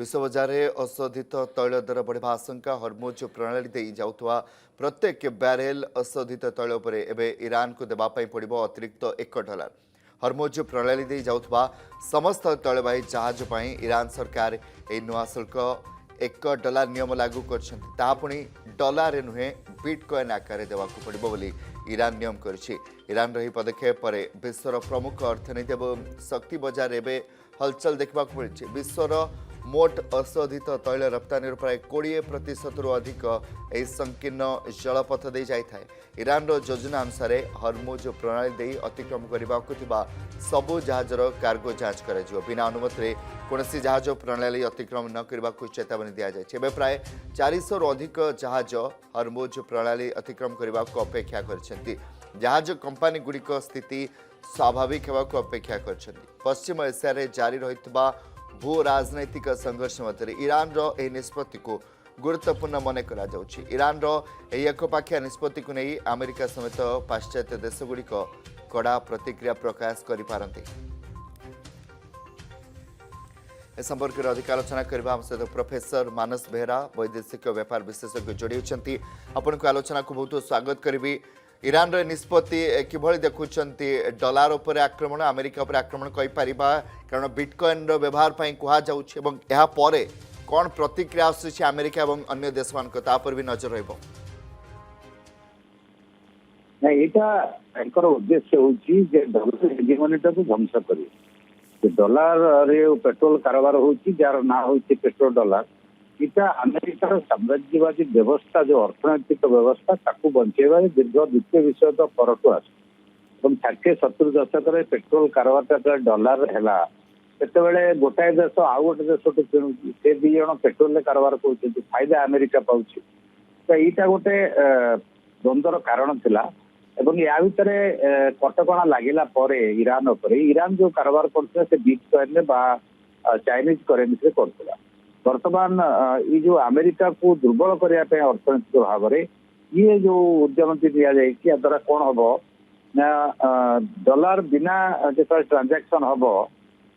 विश्व बजार में अशोधित तैल दर बढ़ा आशंका हरमुज प्रणाली दे जाउथवा प्रत्येक ब्यारेल अशोधित तैल पर एवं ईरान को देवाई पड़ो अतिरिक्त $1। हरमुज प्रणाली दे जाउथवा समस्त तैलवाही जहाज पर ईरान सरकार यह नुआ शुल्क $1 नियम लागू कर डॉलर नुहे बिटकॉइन आकार देवाक पड़ो बोली ईरान नियम कर ईरान रही पदक्षेप पर विश्वर प्रमुख अर्थनीति और शक्ति बजार एवं हलचल देखा मिली। विश्वर मोट अशोधित तैल रप्तानी प्राय 20% अधिक यह संकीर्ण जलपथ दे जाए। ईरान योजना अनुसार हरमुज प्रणाली दे अतिक्रम करने सबु जहाजर कार्गो जांच कर बिना अनुमति कौन जहाज प्रणाली अतिक्रम न करने को चेतावनी दी जाए। प्राय 400 रु अधिक जहाज हरमुज प्रणाली अतिक्रम करने को अपेक्षा कर जहाज कंपानी गुड़िक स्थिति स्वाभाविक होगा अपेक्षा कर। पश्चिम एशिया जारी रही भू राजनैतिक संघर्ष मध्य ईरान निष्पत्ति को गुरुत्वपूर्ण मन कर ईरान एकपाखिया निष्पत्ति को नहीं अमेरिका समेत पाश्चात्य देशगुड़िक कड़ा प्रतिक्रिया प्रकाश करिपारंती। ए संपर्क में अधिक आलोचना करबा हम सहित प्रोफेसर मानस बेहरा वैदेशिक व्यापार विशेषज्ञ जोड़ी होती। आपण को आलोचना को बहुत स्वागत करी। ईरान निष्पत्ति किभली देखुंत डॉलर उपर आक्रमण अमेरिका उपर आक्रमण कहीपर कारण बिटकॉइन व्यवहार पर कौन प्रतिक्रिया आसूँ अमेरिका और अन्य देश मान भी नजर रहा उद्देश्य हूँ ध्वंस कर डॉलर पेट्रोल कारोबार जार ना हूँ पेट्रोल डॉलर इटा अमेरिकार साम्राज्यवादी व्यवस्था जो अर्थनैतिक व्यवस्था ताकू बंचेवा दीर्घ द्वितीय विश्व तो परठू आस 60-70 दशक पेट्रोल कारोबार डॉलर है गोटाए देश आउ गोटे देश किणु से दी जन पेट्रोल कारोबार कर फायदा अमेरिका पाँच तो यहीटा गोटे द्वंद्वर कारण थिला एवं या भितर कटकणा लगिला ईरान उपर ईरान जो कारोबार करता से बिटकॉइन चाइनीज करेन्सी करता वर्तमान ये जो अमेरिका को दुर्बल करने अर्थनैतिक भाव में ये जो उद्यम दि जाए द्वारा कौन हम डॉलर बिना जो ट्रांजैक्शन हम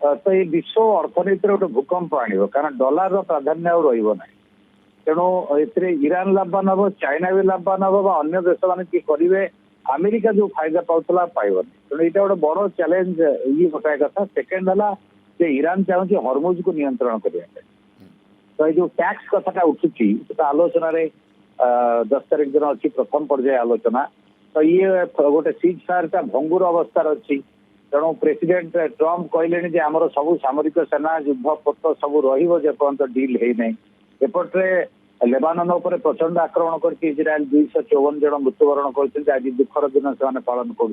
तो ये विश्व अर्थनीति गोटे भूकंप आण कारण डॉलर प्राधान्य रहा तेणु ए ईरान लाभवान हम चाइना भी लाभवान हम अन्य देश मान कि करेंगे अमेरिका जो फायदा पाला पाइबनी तेणु यहाँ गोटे बड़ चैलेंज ये गोटाए कथा। सेकेंड है ईरान चाहूँगी हरमुज को नियंत्रण करने तो ये टैक्स कथा उठुची आलोचन 10 तारीख दिन अच्छी प्रथम पर्याय आलोचना तो ये गोटे सीज फायर भंगुर अवस्था अच्छी तेणु प्रेसिडेंट ट्रम्प कहले आमर सब सामरिक सेना युद्धपोत सब रपर्यंत डील है एपटे लेबानन उपर प्रचंड आक्रमण कर इजराइल 254 जन मृत्युवरण कर आज दुखर दिन से पालन कर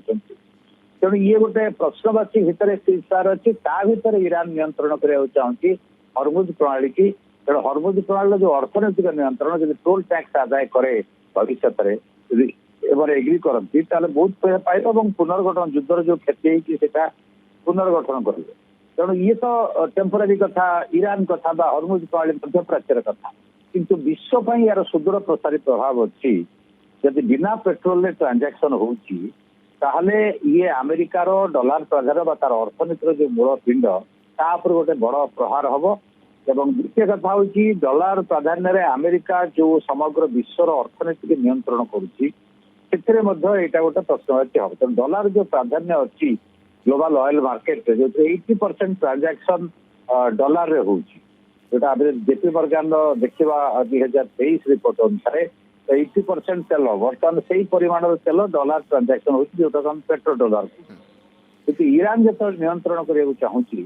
तेणु ये गोटे प्रश्नवाची भितर सीज फायर अच्छी भितर ईरान नियंत्रण करने चाहूँगी हरमुज प्रणाली की तेणु हरमुज प्रणाली जो अर्थनैतिक नियंत्रण जब टोल टैक्स आदाय करे भविष्य में एग्री करती बहुत पैसा पाइब और पुनर्गठन युद्धर जो क्षति होता पुनर्गठन करेंगे तेणु ये तो टेम्पोरारी कथा ईरान कथा हरमुज प्रणाली मध्यप्राच्यर कथा किंतु विश्व यार सुदूर प्रसारी प्रभाव अच्छी जदि बिना पेट्रोल ट्रांजैक्शन होले ये अमेरिकार डॉलर प्राधान्य तार अर्थनीतिर जो मूल पिंड तापर गोटे बड़ प्रहार हम एवं द्वितीय कथा हूँ डॉलर प्राधान्य अमेरिका जो समग्र विश्वर अर्थनीति नियंत्रण करुँच गोटे प्रश्नवाची हम तेणु डॉलर जो प्राधान्य अच्छी ग्लोबल ऑयल मार्केट जो 80% ट्रांजैक्शन डॉलर रे होची जोटा जेपी मॉर्गन देखा 2023 रिपोर्ट अनुसार 80% तेल बर्तमान से परिमाण तेल डॉलर ट्रांजैक्शन होची जोटा हम पेट्रोल डॉलर क्योंकि ईरान जो नियंत्रण करने चाहूँगी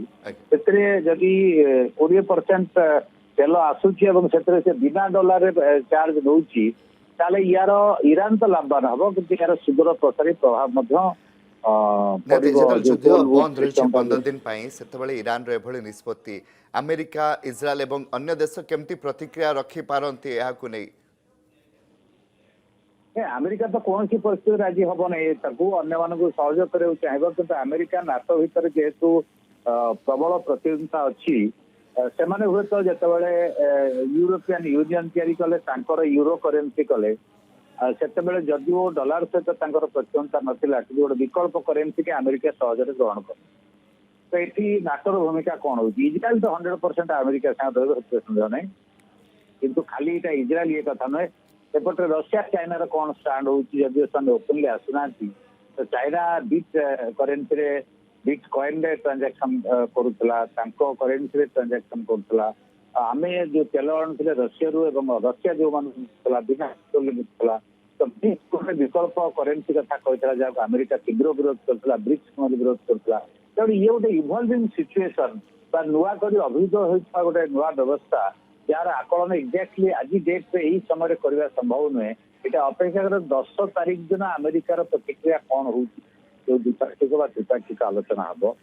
जदि 20% तेल आसूची से बिना डॉलर चार्ज नौ यार ईरान तो लाभवान हम कि यार सुदूर प्रसारी प्रभाव बंद रही 15 दिन से ईरान निष्पत्ति अमेरिका इजराइल और अन्य देश केमती प्रतिक्रिया रखिपारती नहीं अमेरिका तो कौन सी परिस्थिति राजी हम नहीं अन्य मानक सहयोग करने चाहिए कि अमेरिका नाटो भितर जेहेतु प्रबल प्रतियोगिता अच्छी से हुए तो जिते यूरोपियन यूनियन या यूरो करेन्सी कले से जदिव डॉलर सहित प्रतियोगिता नाला कि गोटे विकल्प करेन्सी के अमेरिका सहज ग्रहण कर तो ये नाटोर भूमिका कौन हो इजराइल तो 100% अमेरिका साथ सन्देह नहीं किंतु खाली इटा इजराइल ये कथा नुहे सेपटे रशिया चाइना कौन स्टांड होदी से ओपनली आसुना तो चाइना बिट करेन्सी रे बिट कॉइन रे ट्रांजैक्शन करूला करेन्सी रे ट्रांजैक्शन करूला आमे जो तेल आणुले रशिया रु एवं रशिया जो मान बिना मिलता तो गोटे विकल्प करेन्सी कथा कहता जहाँ अमेरिका तीव्र विरोध करता ब्रिक्स विरोध करता तेणु ये गोटे इभल्विंग सिचुएसन नुआ कर अभिहित होता गोटे नुआ व्यवस्था जार आकलन एक्जाक्टली आज डेट में यही समय करने संभव नुहे यहाँ अपेक्षा कर 10 तारीख दिन अमेरिकार प्रतिक्रिया कौन हो द्विपाक्षिक त्रिपाक्षिक आलोचना हम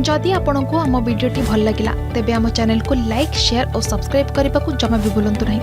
जदि आपंक आम भिडी भल लगा तेब आम चैनल को लाइक शेयर और सब्सक्राइब करने को जमा भी भूलु नहीं।